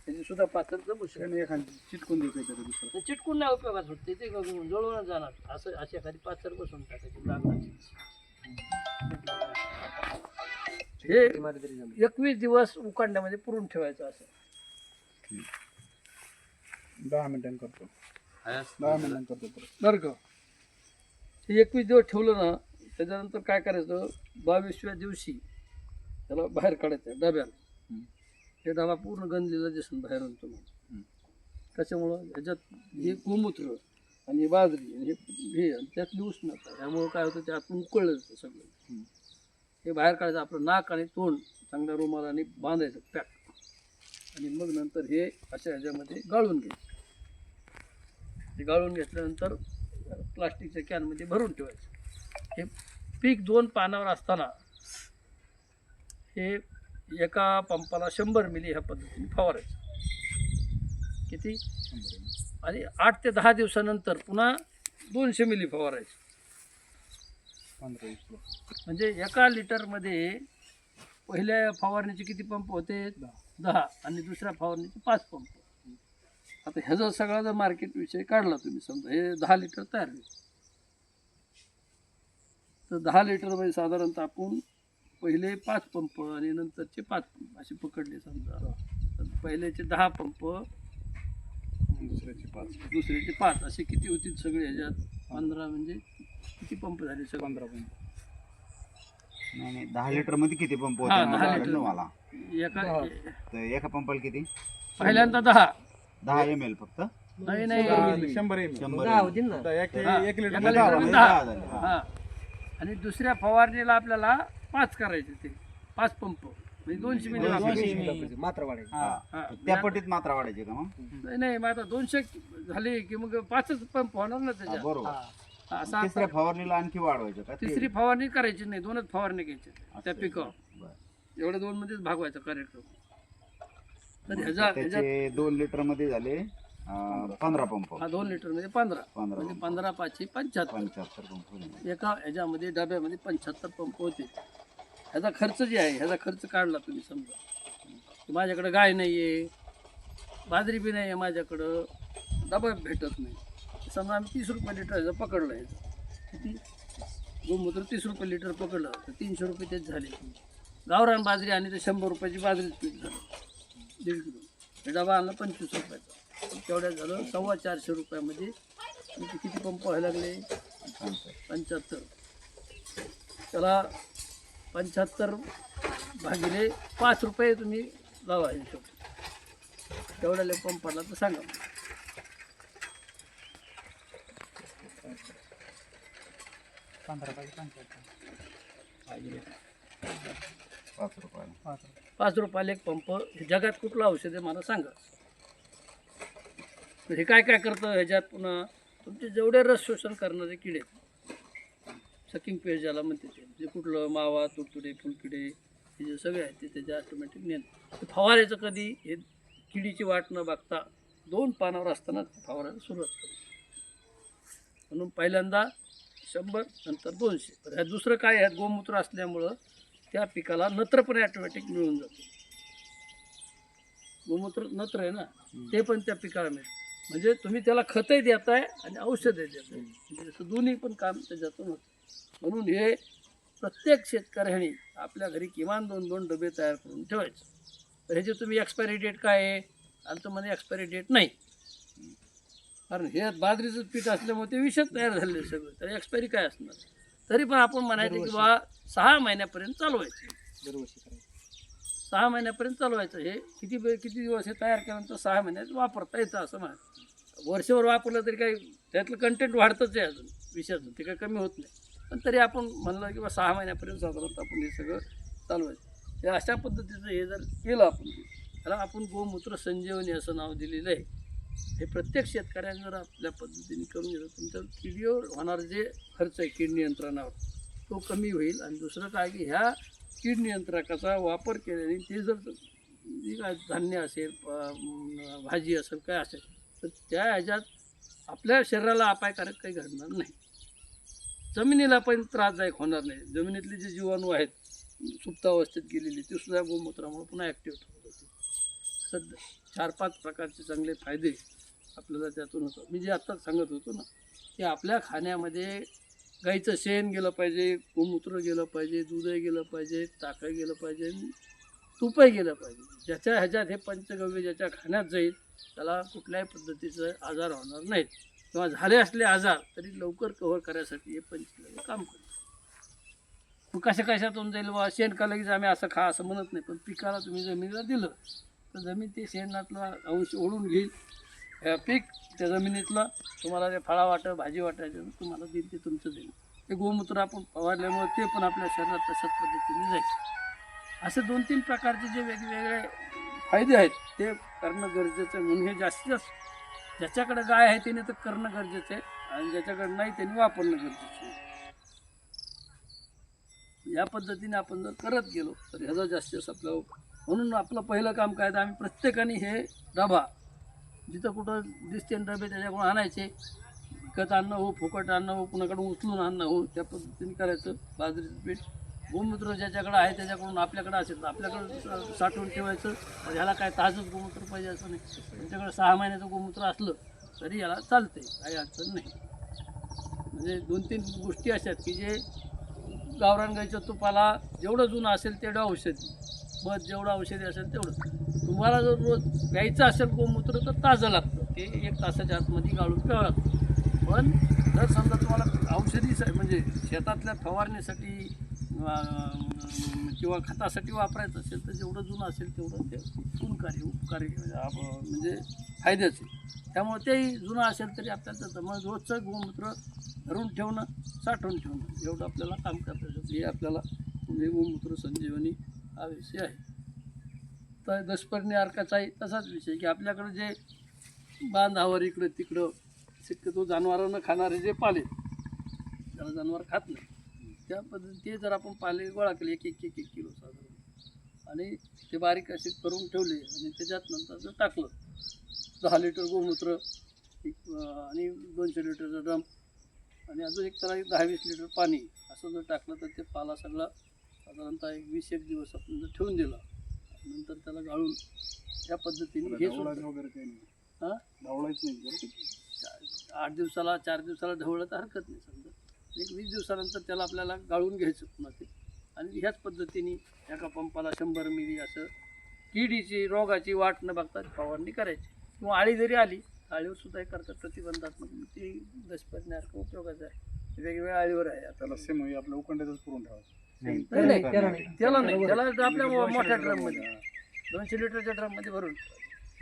त्याची सुद्धा पातळ जमू शकते. त्याने एखादी चिटकून द्यायचं तरी दुसरं. ते चिटकून नाही उपयोगात होत ते जळूनच जाणार. असं अशी एखादी पातळ बसून टाकायची लाकडाची. हे 21 दिवस उकांड्यामध्ये पुरून ठेवायचं असं. 10 मिनिटांनी करतो. 10 मिनिटांनी करतो परत. बरं का. हे 21 दिवस ठेवलं ना त्याच्यानंतर काय करायचं 22व्या दिवशी त्याला बाहेर काढायचं डब्याला. हे डबा पूर्ण गंजलेला दिसून बाहेरून तुम्हाला. त्याच्यामुळं ह्याच्यात हे गोमूत्र आणि बाजरी आणि हे त्यातली उष्णता त्यामुळं काय होतं ते आतून उकळलं जातं सगळं. हे बाहेर काढायचं आपलं नाक आणि तोंड चांगल्या रुमालाने बांधायचं पॅक. आणि मग नंतर हे अशा ह्याच्यामध्ये गाळून घ्यायचं. ते गाळून घेतल्यानंतर प्लास्टिकच्या कॅनमध्ये भरून ठेवायचं. हे पीक 2 पानावर असताना हे एका पंपाला 100 मिली ह्या पद्धतीने फवारायचं. किती? 100 ml. आणि 8 ते 10 दिवसानंतर पुन्हा 200 मिली फवारायचं. 15-20 दिवस. म्हणजे एका लिटरमध्ये पहिल्या फवारणीचे किती पंप होते? 10 आणि दुसऱ्या फवारणीचे 5 पंप. आता ह्याचा सगळा जर मार्केट विषय काढला तुम्ही समजा हे 10 लिटर तयार होईल. तर 10 लिटरमध्ये साधारणतः आपण पहिले 5 पंप आणि नंतरचे 5 पंप असे पकडले समजा. तर पहिल्याचे 10 पंप दुसऱ्याचे 5. दुसऱ्याचे 5 असे किती होतील सगळे ह्याच्यात? 15 म्हणजे किती पंप झाले सगळे? 15 पंप. नाही 10 लिटर मध्ये किती पंप हा, होते 10 लिटर. मला एका एका पंपाला किती? पहिल्यांदा 10 ml फक्त. नाही नाही 100 ml. 100 आता एक एका लिटर लिटरमध्ये 10 10. झाले. हा. आणि दुसऱ्या फवारणीला आपल्याला 5 करायचे ते 5 पंप म्हणजे 200 मिली वापरायचे. मात्रा वाढायची. हा. हा. त्या पटीत मात्रा वाढायची का मग? नाही मग आता 200 झाले की मग 5च पंप होणार ना हा, त्याच्यात. बरोबर. असं तिसऱ्या फवारणीला आणखी वाढवायचं का? तिसरी फवारणी करायची नाही 2च फवारणी घ्यायच्या त्या पिकावर. बरं. एवढ्या 2 मध्येच भागवायचा कार्यक्रम. तर ह्याच्यात त्याचे 2 लिटर मध्ये झाले 15 पंप. हा 2 लिटर मध्ये 15 15 म्हणजे 15 5 75. 75 पंप होईल. एका ह्याच्यामध्ये डब्यामध्ये 75 पंप होते. ह्याचा खर्च जे आहे ह्याचा खर्च काढला तुम्ही समजा की माझ्याकडे गाय नाही आहे, बाजरी बी नाही आहे माझ्याकडं, डबा भेटत नाही. समजा आम्ही 30 रुपये लिटर ह्याचं पकडलं ह्याचं किती गोमूत्र 30 रुपये लिटर पकडलं तर 300 रुपये तेच झाले. गावरान बाजरी आणि ते 100 रुपयाची बाजरीच पीक झालं 1.5 किलो. हे डबा आणला 25 रुपयाचा. तेवढ्यात झालं 450 रुपयामध्ये किती पंप व्हायला लागले? 75. त्याला 75 भागिले 5 रुपये तुम्ही लावा हिशोब. तेवढ्याला पंप पडला तर सांगा. 5 रुपयाला. 5 रुपयाला एक पंप. हे जगात कुठलं औषध आहे मला सांगा. तर हे काय काय करतं ह्याच्यात पुन्हा तुमचे जेवढे रस शोषण करणारे किडे सकिंग पेज ज्याला म्हणते ते कुठलं मावा तुडतुडे फुलकिडे हे जे सगळे आहेत ते त्याचे ऑटोमॅटिक नियंत्रण. फवारायचं कधी हे किडीची वाट न बघता 2 पानावर असताना फवारायला सुरुवात करतो. म्हणून पहिल्यांदा 100 नंतर 200. तर ह्या दुसरं काय आहे गोमूत्र असल्यामुळं त्या पिकाला नत्रपणे ऑटोमॅटिक मिळून जातो. गोमूत्र नत्र आहे ना ते पण त्या पिकाला मिळतं. म्हणजे तुम्ही त्याला खतही देताय आणि औषधही देताय म्हणजे असं दोन्ही पण काम त्याच्यातून होतं. म्हणून हे प्रत्येक शेतकऱ्याने आपल्या घरी किमान 2-2 डबे तयार करून ठेवायचे. तर ह्याची तुम्ही एक्सपायरी डेट काय आहे? आमच्यामध्ये एक्सपायरी डेट नाही. कारण हे बाजरीचं पीठ असल्यामुळे ते विषच तयार झालेलं आहे सगळं. तर एक्सपायरी काय असणार? तरी पण आपण म्हणायचं की बा 6 महिन्यापर्यंत चालवायचं. दरवर्षी करायचं. 6 महिन्यापर्यंत चालवायचं. हे किती दिवस हे तयार केल्यानंतर 6 महिन्यात वापरता येतं असं म्हणा. वर्षभर वापरलं तरी काही त्यातलं कंटेंट वाढतंच आहे अजून विषयाचं ते काही कमी होत नाही. पण तरी आपण म्हणलं की बा 6 महिन्यापर्यंत साधारणतः आपण हे सगळं चालवायचं. हे अशा पद्धतीचं हे जर केलं आपण त्याला आपण गोमूत्र संजीवनी असं नाव दिलेलं आहे. हे प्रत्येक शेतकऱ्याने जर आपल्या पद्धतीने करून घेतलं तुमच्या किडीवर होणार जे खर्च आहे कीड नियंत्रणावर तो कमी होईल. आणि दुसरं काय की ह्या कीड नियंत्रकाचा वापर केल्याने ते जर जे काय धान्य असेल भाजी असेल काय असेल तर त्या ह्याच्यात आपल्या शरीराला अपायकारक काही घडणार नाही. जमिनीला पण त्रासदायक होणार नाही. जमिनीतले जे जीवाणू आहेत सुप्तावस्थेत गेलेली ते सुद्धा गोमूत्रामुळे पुन्हा ॲक्टिव्ह होत होते. सध्या 4-5 प्रकारचे चांगले फायदे आपल्याला त्यातून होतात. मी जे आत्ताच सांगत होतो ना, की आपल्या खाण्यामध्ये गाईचं शेण गेलं पाहिजे, गोमूत्र गेलं पाहिजे, दूधही गेलं पाहिजे, ताकही गेलं पाहिजे, तुपही गेलं पाहिजे. ज्याच्या ह्याच्यात हे पंचगव्य ज्याच्या खाण्यात जाईल त्याला कुठल्याही पद्धतीचं आजार होणार नाहीत, किंवा झाले असले आजार तरी लवकर कव्हर करायसाठी हे पंचगव्य काम करतात. मग कशातून जाईल बा, शेण का लगेच आम्ही असं खा असं म्हणत नाही, पण पिकाला तुम्ही जमिनीला दिलं तर जमीन ते शेणातला अंश ओढून घेईल, पीक त्या जमिनीतलं तुम्हाला ते फळा वाटं भाजी वाटायचं तुम्हाला देईल, ते तुमचं देईल. ते गोमूत्र आपण फवारल्यामुळे ते पण आपल्या शरीरात तशाच पद्धतीने जाईल. असे 2-3 प्रकारचे जे वेगवेगळे फायदे आहेत ते करणं गरजेचं आहे. म्हणून हे जास्तीत जास्त ज्याच्याकडे गाय आहे त्याने तर करणं गरजेचं आहे, आणि ज्याच्याकडे नाही त्यांनी वापरणं गरजेचं आहे. या पद्धतीने आपण जर करत गेलो तर ह्याचा जास्तीत आपलं, म्हणून आपलं पहिलं काम काय तर आम्ही प्रत्येकाने हे डबा जिथं कुठं दिसते डबे त्याच्याकडून आणायचे, विकत आणणं हो, फुकट आणणं हो, कुणाकडून उचलून आणणं हो, त्या पद्धतीने करायचं. बाजरीचं पीठ, गोमूत्र ज्याच्याकडे आहे त्याच्याकडून आपल्याकडे असेल तर आपल्याकडं साठवून ठेवायचं. ह्याला काय ताजंच गोमूत्र पाहिजे असं नाही, त्यांच्याकडे 6 महिन्याचं गोमूत्र असलं तरी याला चालते, काही अडचण नाही. म्हणजे 2-3 गोष्टी अशा आहेत की जे गावरान गाईच्या तुपाला जेवढं जुनं असेल तेवढं औषधी, मध जेवढं औषधी असेल तेवढं. तुम्हाला जर रोज प्यायचं असेल गोमूत्र तर ताजं लागतं, ते 1 तासाच्या आतमध्ये गाळून प्यावं लागतं. पण जर समजा तुम्हाला औषधी म्हणजे शेतातल्या फवारणीसाठी किंवा खतासाठी वापरायचं असेल तर जेवढं जुनं असेल तेवढं ते उपकारी म्हणजे फायद्याचे. त्यामुळे तेही जुनं असेल तरी आपल्याला त्याचं मग रोजचं गोमूत्र धरून ठेवणं, साठवून ठेवणं एवढं आपल्याला काम करता येतं. हे आपल्याला म्हणजे गोमूत्र संजीवनी हा विषय आहे. तर दशपर्णी अर्काचाही तसाच विषय की आपल्याकडे जे बांधावर इकडं तिकडं शक्यतो जनावरांना खाणारे जे पाले, त्याला जनावर खात नाही, त्या पद्धतीने ते जर आपण पाले गोळा केले 1 किलो साधारण, आणि ते बारीक असे करून ठेवले आणि त्याच्यात नंतर जर टाकलं 10 लिटर गोमूत्र आणि 200 लिटरचा ड्रम आणि अजून एक त्याला 10-20 लिटर पाणी असं जर टाकलं तर ते पाला सगळा साधारणतः 20-1 दिवस आपण जर ठेवून दिला नंतर त्याला गाळून त्या पद्धतीने हे वगैरे काही नाही, हां धावळायचं नाही. 8 दिवसाला 4 दिवसाला ढवळलं तर हरकत नाही. समजा 20 दिवसानंतर त्याला आपल्याला गाळून घ्यायचं पुन्हा ते, आणि ह्याच पद्धतीने एका पंपाला 100 मिली असं किडीची रोगाची वाट न बघता फवारणी करायची. किंवा आळी जरी आली, आळीवर सुद्धा हे करतात प्रतिबंधात्मक, ती दशपर्णी उपयोगाचं आहे. वेगवेगळ्या आळीवर आहे. त्याला सेम आपल्या उकंड्यातच पुरून ठेवायचं. नाही, त्याला नाही, त्याला आपल्या मोठ्या ड्रममध्ये 200 लिटरच्या ड्रममध्ये भरून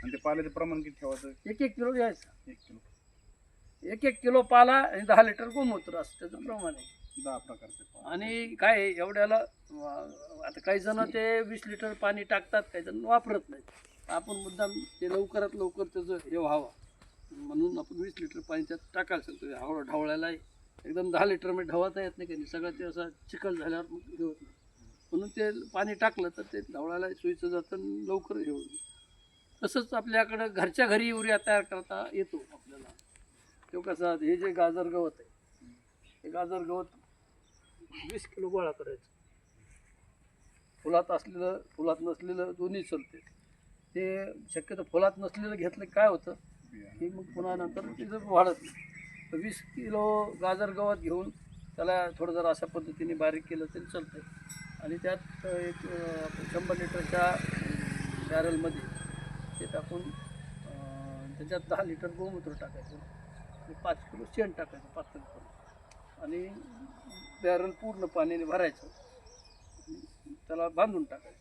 आणि ते पाल्याचं प्रमाण किती ठेवायचं? 1 किलो घ्यायचं. 1 किलो, 1 किलो पाला आणि 10 लिटर गोमूत्र असं त्याचं प्रमाण आहे. 10 प्रकारचे पाला. आणि काय आहे, एवढ्याला आता काही जण ते 20 लिटर पाणी टाकतात, काही जण वापरत नाहीत. आपण मुद्दाम ते लवकरात लवकर त्याचं हे व्हावं म्हणून आपण 20 लिटर पाणी त्यात टाकायचं. ते हवं ढवळायला एकदम 10 लिटरमध्ये ढवळता येत नाही, काही सगळं ते असं चिखल झाल्यावर मग हे होत नाही. म्हणून ते पाणी टाकलं तर ते ढवळायला सोयीचं जातं, लवकर हे होतं. तसंच आपल्याकडं घरच्या घरी युरिया तयार करता येतो आपल्याला. तो कसा, हे जे गाजर गवत आहे, हे गाजर गवत 20 किलो गोळा करायचं. फुलात असलेलं फुलात नसलेलं दोन्ही चालते. ते शक्यतो फुलात नसलेलं घेतलं काय होतं की मग पुन्हा नंतर तिथं वाढत नाही. तर 20 किलो गाजर गवत घेऊन त्याला थोडं जर अशा पद्धतीने बारीक केलं तरी चालतं. आणि त्यात एक 100 लिटरच्या बॅरलमध्ये ते टाकून त्याच्यात 10 लिटर गोमूत्र टाकायचं आणि 5 किलो शेण टाकायचं पातळ करून, आणि बॅरल पूर्ण पाण्याने भरायचं, त्याला बांधून टाकायचं.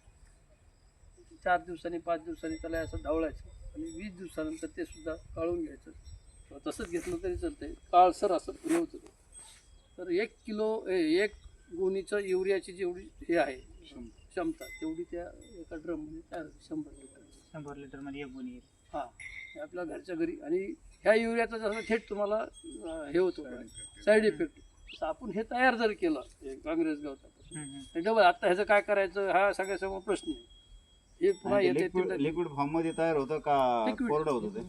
4 दिवसांनी 5 दिवसांनी त्याला असं ढवळायचं आणि 20 दिवसानंतर ते सुद्धा काढून घ्यायचं. तसंच घेतलं तरी चालतंय, काळसर असं हे होतं. तर 1 किलो 1 गोणीचं युरियाची जेवढी हे आहे क्षमता तेवढी त्या एका ड्रममध्ये तयार होते. 100 लिटरमध्ये 1 गोणी. हां, हे आपल्या घरच्या घरी. आणि ह्या युरियाचा जसं थेट तुम्हाला हे होतं साईड इफेक्ट, तसं आपण हे तयार जर केलं काँग्रेस गवतापासून डबल. आता ह्याचं काय करायचं हा सगळ्यासमोर प्रश्न आहे. हे पुन्हा येते लिक्विड फॉर्म मध्ये तयार होतं का कोरडं होतं ते?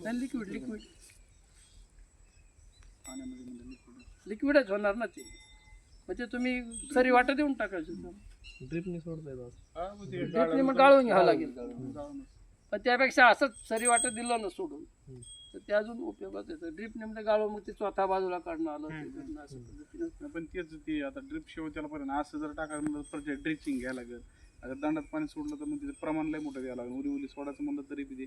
लिक्विडच होणार ना ते. म्हणजे तुम्ही सरी वाटा देऊन टाकायचं. ड्रिपने सोडता येतात. ड्रिपने मग गाळून घ्यावं लागेल. पण त्यापेक्षा असंच सरी वाटत दिलं ना सोडून तर ते अजून उपयोगात येतं. ड्रीप नेमकं गाळून मग ते स्वतः बाजूला काढणं आलं ते करणं असं पद्धतीनं. पण तेच ते आता ड्रिप शेवट्याला पर्यंत असं जर टाकायला म्हणलं तर परत ड्रिचिंग घ्यायला लागेल. आता दंडात पाणी सोडलं तर मग तिचं प्रमाण लय मोठं द्यायला लागेल. उरी सोडायचं म्हणलं तरी बी ते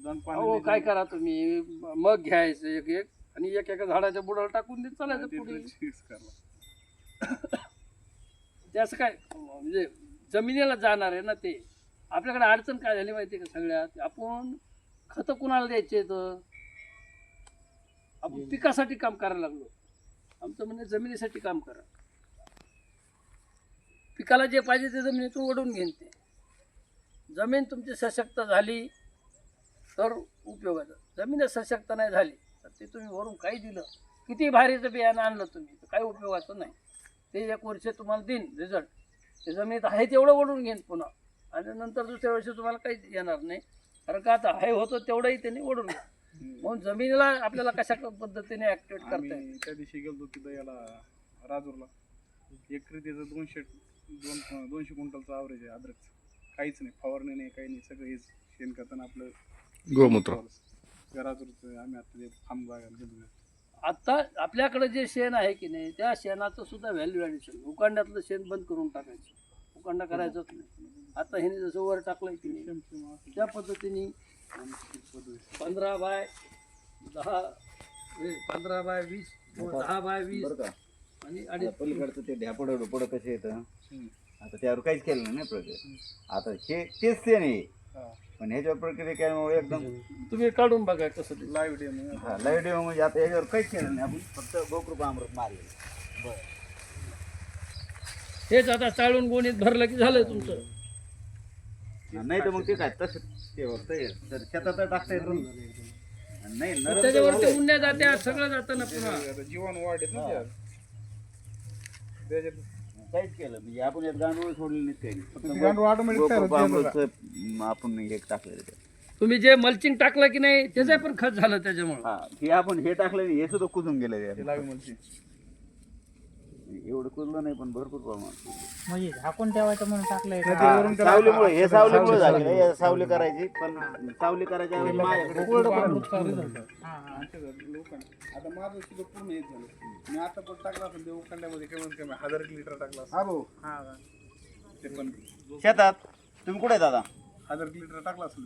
दंड हो पाणी काय करा तुम्ही मग घ्यायचं एक एक आणि एक एका झाडाच्या बुडाला टाकून देत चालायचं पुढे. ते असं काय म्हणजे जमिनीला जाणार आहे ना ते. आपल्याकडे अडचण काय झाली माहिती आहे का सगळ्यात, आपण खतं कुणाला द्यायचे तर आपण पिकासाठी काम करायला लागलो. आमचं म्हणजे जमिनीसाठी काम करा. पिकाला जे पाहिजे ते जमिनीतून ओढून घेईन ते. जमीन तुमची सशक्त झाली तर उपयोगाचं. जमीन सशक्त नाही झाली तर ते तुम्ही वरून काही दिलं किती भारीचं बियाणं आणलं तुम्ही तर काही उपयोगाचं नाही. ते एक वर्ष तुम्हाला देईन रिझल्ट. ते जमिनीत आहे तेवढं ओढून घेईन पुन्हा आणि नंतर दुसऱ्या वर्षी तुम्हाला काहीच येणार नाही. कारण का आता आहे होतं तेवढंही त्यांनी ओढून घ्या. म्हणून जमिनीला आपल्याला कशा पद्धतीने ऍक्टिवेट करता येईल. त्या दिवशी गेलो तिथं याला राजूरला एकरी त्याचं 200 क्विंटलचं ॲव्हरेज आहे अद्रकचं. काहीच नाही, फवारणी नाही, काही नाही, सगळं हेच शेण करताना आपलं गोमूत्र. राजूरचं आम्ही आता ते फार्म बघायला गेलो. आता आपल्याकडे जे शेण आहे की नाही त्या शेणाचं सुद्धा व्हॅल्यू ॲडिशन. उकांड्यातलं शेण बंद करून टाकायचं. उकांडा करायचाच नाही. आता ह्याने जसं वर टाकलंय की नाही त्या पद्धतीने 15 बाय 10 15 बाय 20 10 बाय 20 बरं का आणि आता पलीकडचं ते ढ्यापड डोपड कसं येतं आता त्यावर काहीच केलं नाही प्रक्रिया. आता हे तेच ते नाही पण ह्याच्यावर प्रक्रिया केल्यामुळे एकदम तुम्ही काढून बघा कसं ते. लाईव्ह डेमो हा लाईव्ह डेमो म्हणजे आता याच्यावर काहीच केलं नाही आपण फक्त गोकृपा अमृत मारले. हेच आता चाळून गोणीत भरलं की झालं तुमचं. नाही तर मग ते काय तसं ते होतं तर शेतात टाकता येत नाही नरम तर त्याच्यावरती झालंय. उन्ह्या जात्या सगळं जातं ना पुन्हा. आता जीवन वाढेल ना त्यात. त्याच्यात काहीच केलं म्हणजे आपण यात गांडूळ सोडले नाहीत काही नाही. फक्त गांडूळ automatic तयार गोकृपा होतं अमृतचं आपण हे टाकलेलं त्यात. तुम्ही जे मल्चिंग टाकलं की नाही त्याचं पण खत झालं त्याच्यामुळे. हा हे आपण हे टाकलं हे सुद्धा कुजून गेलं ते लाईव्ह म्हणजे एवढं कुजलं नाही पण भरपूर प्रमाणात म्हणजे झाकून ठेवायचं म्हणून टाकलंय का? सावलीमुळे हे सावलीमुळे झालेलं आहे. सावली करायची पण सावली करायच्या वेळी माझ्याकडे कोरडं पण नव्हतं. लोकांना आता माझं सुद्धा पूर्ण हेच झालं. मी आता पण टाकला पण देऊ खंड्यामध्ये कमीत कमी 1000 लिटर टाकला असेल. हा भाऊ ते पण शेतात तुम्ही कुठे आहे दादा? 1000 लिटर टाकला असेल.